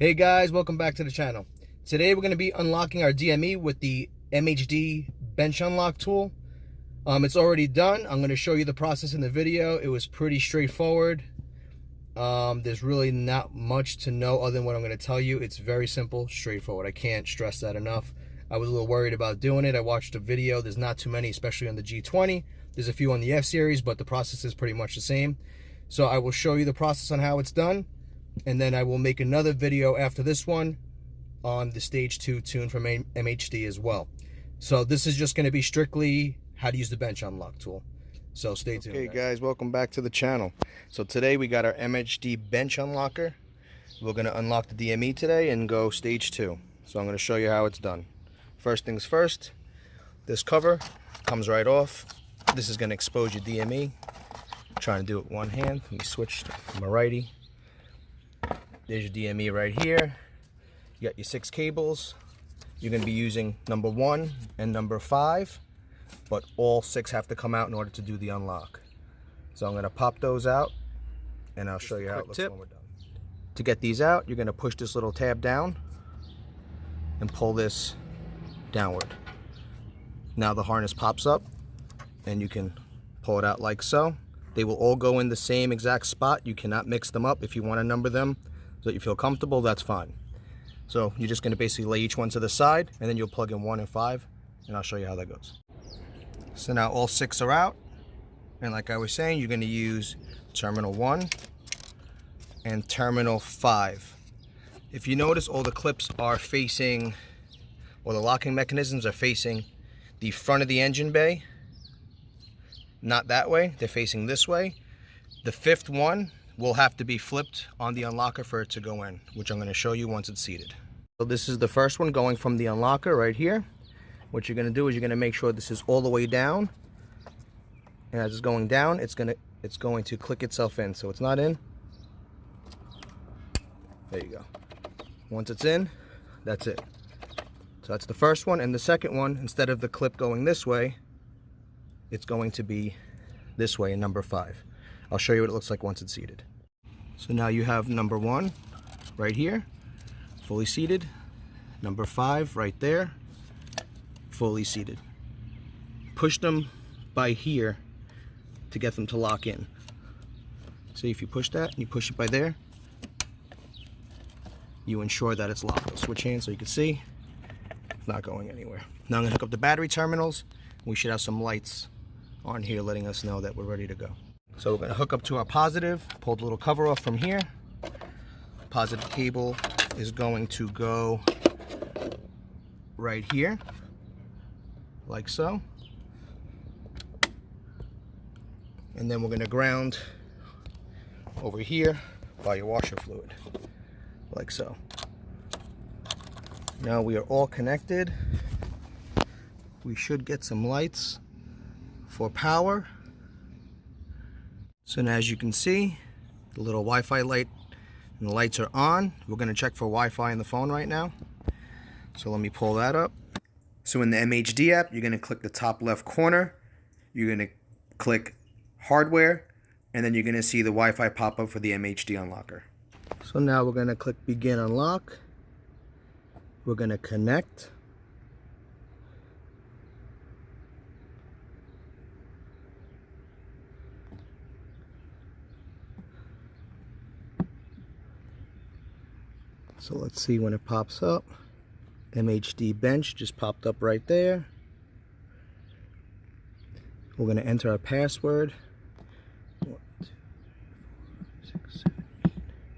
Hey guys, welcome back to the channel. Today we're going to be unlocking our DME with the MHD bench unlock tool. It's already done. I'm going to show you the process in the video. It was pretty straightforward. There's really not much to know other than what I'm going to tell you. It's very simple, straightforward. I can't stress that enough. I was a little worried about doing it. I watched a video. There's not too many, especially on the G20. There's a few on the F series, but the process is pretty much the same. So I will show you the process on how it's done. And then I will make another video after this one on the stage 2 tune from MHD as well. So this is just going to be strictly how to use the bench unlock tool. So stay tuned. Okay guys, welcome back to the channel. So today we got our MHD bench unlocker. We're going to unlock the DME today and go stage 2. So I'm going to show you how it's done. First things first, this cover comes right off. This is going to expose your DME. I'm trying to do it with one hand. Let me switch to my righty. There's your DME right here. You got your 6 cables. You're going to be using number 1 and number 5, but all 6 have to come out in order to do the unlock. So I'm going to pop those out and I'll show you how it looks when we're done. To get these out, you're going to push this little tab down and pull this downward. Now the harness pops up and you can pull it out like so. They will all go in the same exact spot. You cannot mix them up. If you want to number them so that you feel comfortable, that's fine. So you're just going to basically lay each one to the side and then you'll plug in 1 and 5 and I'll show you how that goes. So now all 6 are out, and like I was saying, you're going to use terminal 1 and terminal 5. If you notice, all the clips are facing, or the locking mechanisms are facing the front of the engine bay. Not that way, they're facing this way. The 5th one will have to be flipped on the unlocker for it to go in, which I'm going to show you once it's seated. So this is the first one going from the unlocker right here. What you're going to do is you're going to make sure this is all the way down, and as it's going down, it's going to click itself in. So it's not in. There you go. Once it's in, that's it. So that's the first one, and the second one, instead of the clip going this way, it's going to be this way in number 5. I'll show you what it looks like once it's seated. So now you have number 1 right here, fully seated. Number 5 right there, fully seated. Push them by here to get them to lock in. See, if you push that and you push it by there, you ensure that it's locked. I'll switch hands so you can see it's not going anywhere. Now I'm going to hook up the battery terminals. We should have some lights on here letting us know that we're ready to go. So we're going to hook up to our positive, pull the little cover off from here. Positive cable is going to go right here, like so. And then we're going to ground over here by your washer fluid, like so. Now we are all connected. We should get some lights for power. So now, as you can see, the little Wi-Fi light and the lights are on. We're going to check for Wi-Fi in the phone right now. So let me pull that up. So in the MHD app, you're going to click the top left corner. You're going to click hardware, and then you're going to see the Wi-Fi pop up for the MHD unlocker. So now we're going to click begin unlock. We're going to connect. So let's see when it pops up. MHD bench just popped up right there. We're going to enter our password. 1, 2, 3, 4, 5, 6, 7,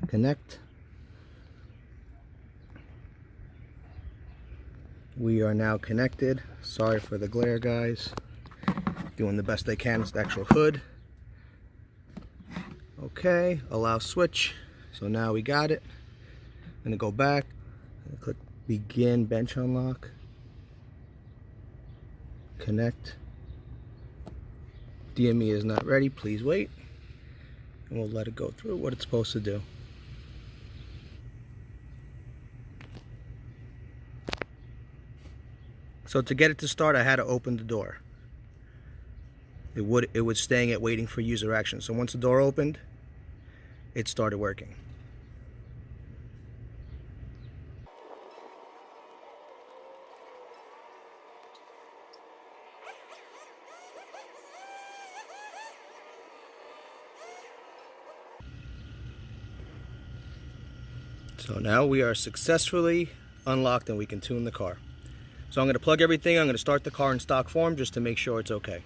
8. Connect. We are now connected. Sorry for the glare, guys. Doing the best I can. It's the actual hood. Okay, allow switch. So now we got it. I'm going to go back and click begin bench unlock. Connect. DME is not ready. Please wait. And we'll let it go through what it's supposed to do. So to get it to start, I had to open the door. It was staying at waiting for user action. So once the door opened, it started working. So now we are successfully unlocked and we can tune the car. So I'm going to plug everything. I'm going to start the car in stock form just to make sure it's okay.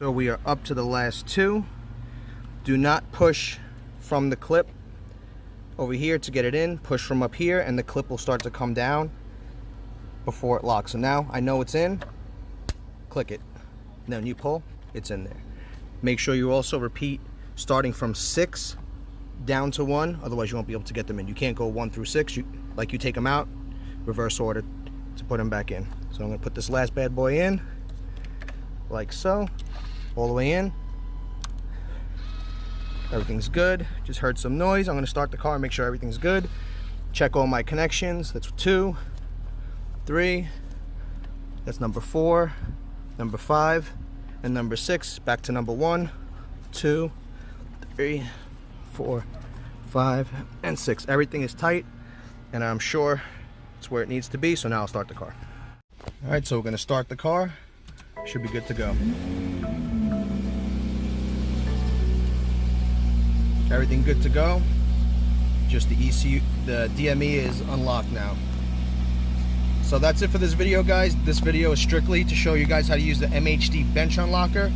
So we are up to the last two. Do not push from the clip over here to get it in. Push from up here and the clip will start to come down before it locks. So now I know it's in. Click it. Then you pull, it's in there. Make sure you also repeat starting from 6 down to 1, otherwise you won't be able to get them in. You can't go 1 through 6. You take them out, reverse order to put them back in. So I'm going to put this last bad boy in, like so, all the way in. Everything's good. Just heard some noise. I'm going to start the car, make sure everything's good. Check all my connections. That's 2, 3, that's number 4, number 5, and number 6. Back to number 1, 2, 3, 4, 5, and 6. Everything is tight, and I'm sure it's where it needs to be. So now I'll start the car. All right, so we're going to start the car. Should be good to go. Everything good to go. Just the ECU, the DME is unlocked now. So that's it for this video, guys. This video is strictly to show you guys how to use the MHD bench unlocker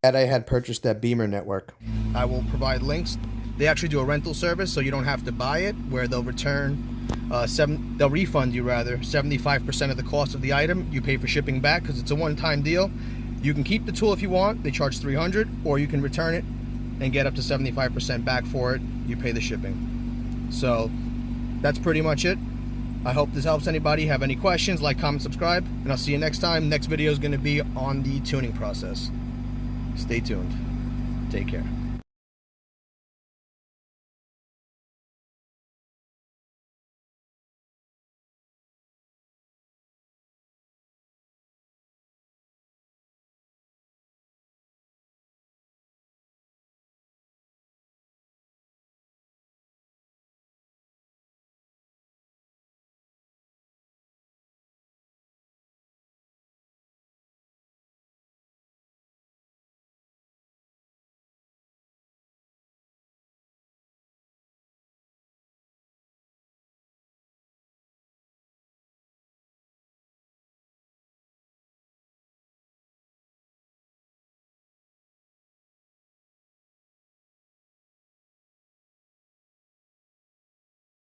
that I had purchased at Beamer Network. I will provide links. They actually do a rental service, so you don't have to buy it, where they'll they'll refund you rather 75% of the cost of the item. You pay for shipping back because it's a one-time deal. You can keep the tool if you want. They charge $300, or you can return it and get up to 75% back for it. You pay the shipping. So that's pretty much it. I hope this helps anybody. Have any questions, like, comment, subscribe, and I'll see you next time. Next video is going to be on the tuning process. Stay tuned. Take care.